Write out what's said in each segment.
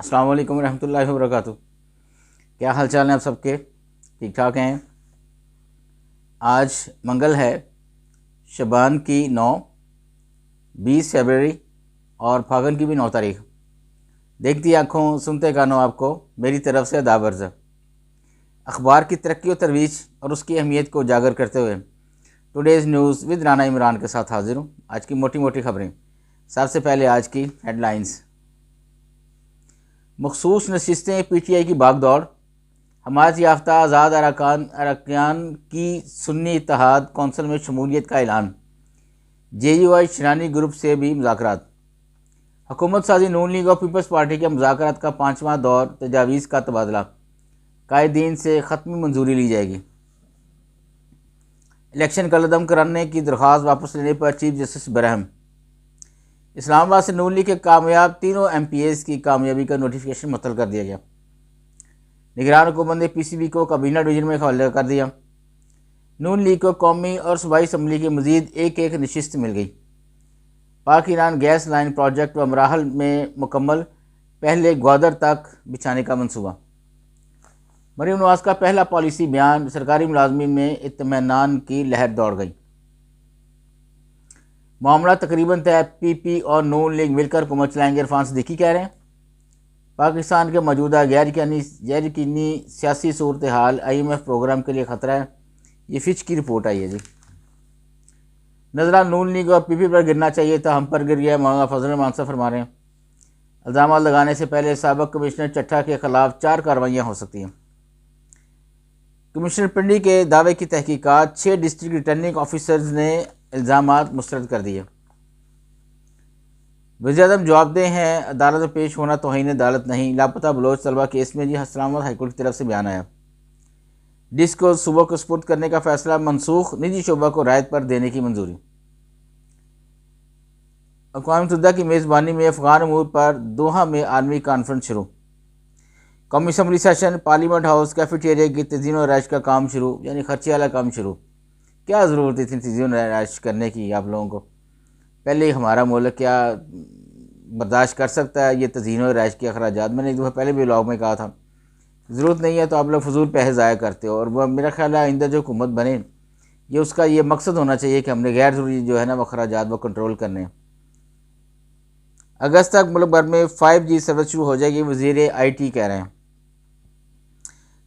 अस्सलाम वालेकुम रहमतुल्लाहि व बरकातुहू। क्या हाल चाल हैं आप सबके? ठीक ठाक हैं? आज मंगल है, शबान की 20 फरवरी और फागन की भी 9 तारीख। देखती आँखों सुनते कानों आपको मेरी तरफ से आदाब अर्ज़। अखबार की तरक्की और तरवीज और उसकी अहमियत को उजागर करते हुए today's news with Rana Imran के साथ हाजिर हूँ। आज की मोटी मोटी खबरें। सबसे पहले आज की हेडलाइंस। मखसूस नशिस्तें PTI की भागदौड़। हमायत याफ्ता आज़ाद अरकान की सुन्नी इत्तेहाद कौंसिल में शमूलियत का ऐलान। JUI शनानी ग्रुप से भी मुज़ाकरात। हुकूमत साजी नून लीग और पीपल्स पार्टी के मुज़ाकरात का 5वां दौर तजावीज़ का तबादला। कायदीन से ख़त्मी मंजूरी ली जाएगी। इलेक्शन कलअदम कराने की दरख्वास्त वापस लेने पर चीफ जस्टिस बरहम। इस्लामाबाद से नून लीग के कामयाब तीनों MPs की कामयाबी का नोटिफिकेशन मुअत्तल कर दिया गया। निगरान हुकूमत ने PCB को काबीना डिवीज़न में हवाले कर दिया। नून लीग को कौमी और सूबाई असम्बली की मज़ीद एक नशिस्त मिल गई। पाक ईरान गैस लाइन प्रोजेक्ट व मराहल में मुकम्मल, पहले ग्वादर तक बिछाने का मनसूबा। मरीम नवाज का पहला पॉलिसी बयान। सरकारी मुलाजमीन में इत्मीनान की लहर दौड़ गई। मामला तकरीबन तय। PP और नून लीग मिलकर हुकूमत चलाएंगे, इरफान सिद्दीकी कह रहे हैं। पाकिस्तान के मौजूदा गैर यकीनी सियासी सूरत हाल IMF प्रोग्राम के लिए ख़तरा है। ये फिच की रिपोर्ट आई है जी। नजरा नून लीग और PP पर गिरना चाहिए था, हम पर गिर गया, मौलाना फजल रहमान साहब फरमा रहे हैं। इल्ज़ाम लगाने से पहले साबिक़ कमिश्नर चट्ठा के ख़िलाफ़ 4 कार्रवाइयाँ हो सकती हैं। कमिश्नर पिंडी के दावे की तहकीकात। 6 डिस्ट्रिक्ट रिटर्निंग ऑफिसर्स ने इल्ज़ामात मुस्तरद कर दिए। वज़ीर-ए-आज़म जवाबदेह हैं, अदालत में पेश होना तौहीन अदालत नहीं। लापता बलोच तलबा केस में जी इस्लामाबाद हाईकोर्ट की तरफ से बयान आया। डिस्क को सूबों को सपुर्द करने का फैसला मनसूख। निजी शोबा को रायत पर देने की मंजूरी। अक़वाम मुत्तहिदा की मेज़बानी में अफ़गान अमूर पर दोहा में आलमी कॉन्फ्रेंस शुरू। कौमी assembly session. Parliament house cafeteria की तज़ीन और रैश का काम शुरू, यानी खर्चे वाला काम शुरू। क्या ज़रूरत थी तज़ीन और रैश करने की आप लोगों को? पहले ही हमारा मुल्क क्या बर्दाश्त कर सकता है ये तज़ीन और रैश के अखराजात? मैंने एक दफ़ा पहले भी व्लॉग में कहा था, ज़रूरत नहीं है तो आप लोग फजूल पैसे ज़ाया करते हो। और वह मेरा ख्याल है आइंदा जो हुकूमत बने ये उसका ये मकसद होना चाहिए कि हमने गैर ज़रूरी जो है ना वो अखराजात वो कंट्रोल करने। अगस्त तक मुल्क भर में 5G सर्विस शुरू हो जाएगी, वज़ीर IT कह रहे हैं।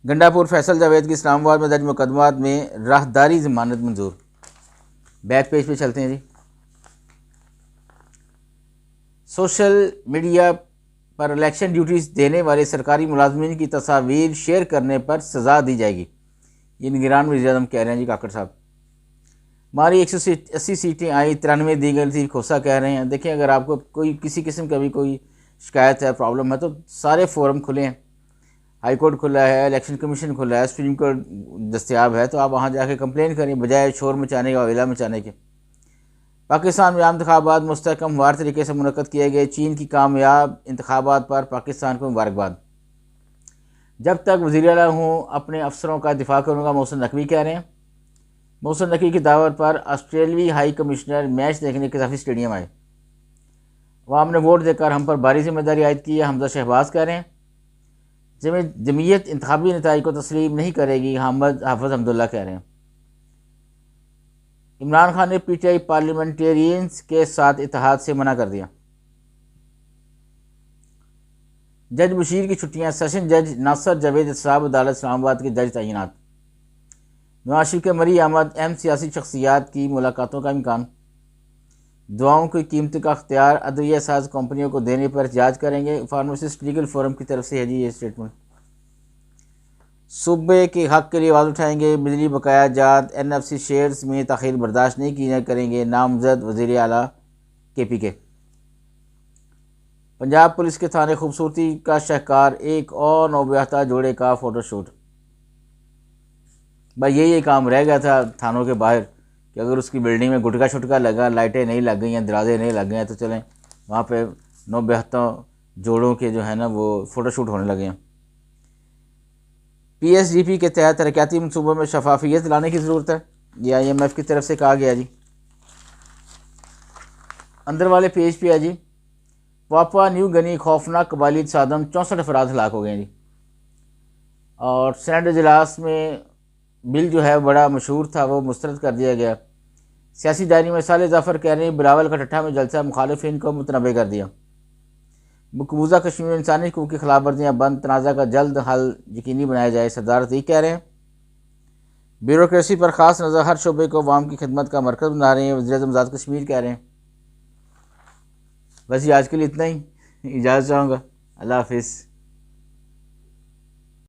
गंडापुर फैसल जावेद की इस्लामाबाद में दर्ज मुकदमात में राहदारी ज़मानत मंजूर। बैक पेज पे चलते हैं जी। सोशल मीडिया पर इलेक्शन ड्यूटीज़ देने वाले सरकारी मुलाजमीन की तस्वीर शेयर करने पर सज़ा दी जाएगी। ये निगरान वज़ीर-ए-आज़म कह रहे हैं जी काकड़ साहब। हमारी 180 सीटें आई, 93 दी गई थी, खोसा कह रहे हैं। देखिए, अगर आपको कोई किसी किस्म का भी कोई शिकायत है, प्रॉब्लम है, तो सारे फोरम खुले हैं। हाई कोर्ट खुला है, इलेक्शन कमीशन खुला है, सुप्रीम कोर्ट दस्तयाब है, तो आप वहाँ जाके कंप्लेन करें बजाय शोर मचाने का, वेला मचाने के। पाकिस्तान में आम इंतखाबात मुस्तहकम हमवार तरीके से मुनक़्क़द किए गए। चीन की कामयाब इंतखाबात पर पाकिस्तान को मुबारकबाद। जब तक वज़ीर आला हूँ अपने अफसरों का दिफा करूँगा, मोहसिन नकवी कह रहे हैं। मोहसिन नकवी की दावत पर ऑस्ट्रेलियाई हाई कमिश्नर मैच देखने के काफ़ी स्टेडियम आए। अवाम ने वोट देकर हम पर भारी जिम्मेदारी आयद की है, हमजा शहबाज कह रहे हैं। जमीयत इंतखाबी नताइज को तस्लीम नहीं करेगी, हाफिज़ हमदुल्ला कह रहे हैं। इमरान खान ने PTI पार्लियामेंटेरियंस के साथ इत्तेहाद से मना कर दिया। जज बशीर की छुट्टियां। सेशन जज नासर जावेद साहब अदालत इस्लामाबाद के जज तैनात। नवाज शरीफ के मरी आमद अहम सियासी शख्सियात की मुलाकातों का इम्कान। दुआओं की कीमत का अख्तियार अदविया साज कंपनियों को देने पर एहतजाज करेंगे। फार्मासिस्ट लीगल फोरम की तरफ से है जी ये स्टेटमेंट। सूबे के हक़ के लिए आवाज़ उठाएंगे। बिजली बकाया जात NFC शेयर्स में ताख़ीर बर्दाश्त नहीं की करेंगे। नामजद वज़ीर आला KPK। पंजाब पुलिस के थाने खूबसूरती का शहकार। एक और नौब्याहता जोड़े का फ़ोटोशूट। भाई यही काम रह गया था थानों के बाहर कि अगर उसकी बिल्डिंग में गुटका छुटका लगा, लाइटें नहीं लग गई हैं, दरवाजे नहीं लग गए हैं, तो चलें वहाँ पे 972 जोड़ों के जो है ना वो फ़ोटोशूट होने लगे हैं। PSDP के तहत तरक्याती मनसूबों में शफाफियत लाने की ज़रूरत है, ये IMF की तरफ से कहा गया जी। अंदर वाले पेज पे है जी। पापुआ न्यू गिनी खौफनाक कबायली तसादम 64 अफराद हलाक हो गए जी। और सेनेट इजलास में बिल जो है बड़ा मशहूर था, वो मुस्तरद कर दिया गया। सियासी डायरी में साले जाफ़र कह रहे हैं बिलावल का ठट्ठा में जलसा मुखालिफिन को मुतनबे कर दिया। मकबूजा कश्मीर में इंसानी हकूक़ की खिलाफ वर्जियाँ बंद, तनाज़ा का जल्द हल यकीनी बनाया जाए, सरदार अतीक कह रहे हैं। ब्यूरोक्रेसी पर ख़ास नज़र, हर शोबे को अवाम की खिदमत का मरकज़ बना रहे हैं, वज़ीर-ए-आज़म आज़ाद कश्मीर कह रहे हैं। बस ये आज के लिए इतना ही, इजाज़त चाहूँगा। अल्लाह हाफिज़।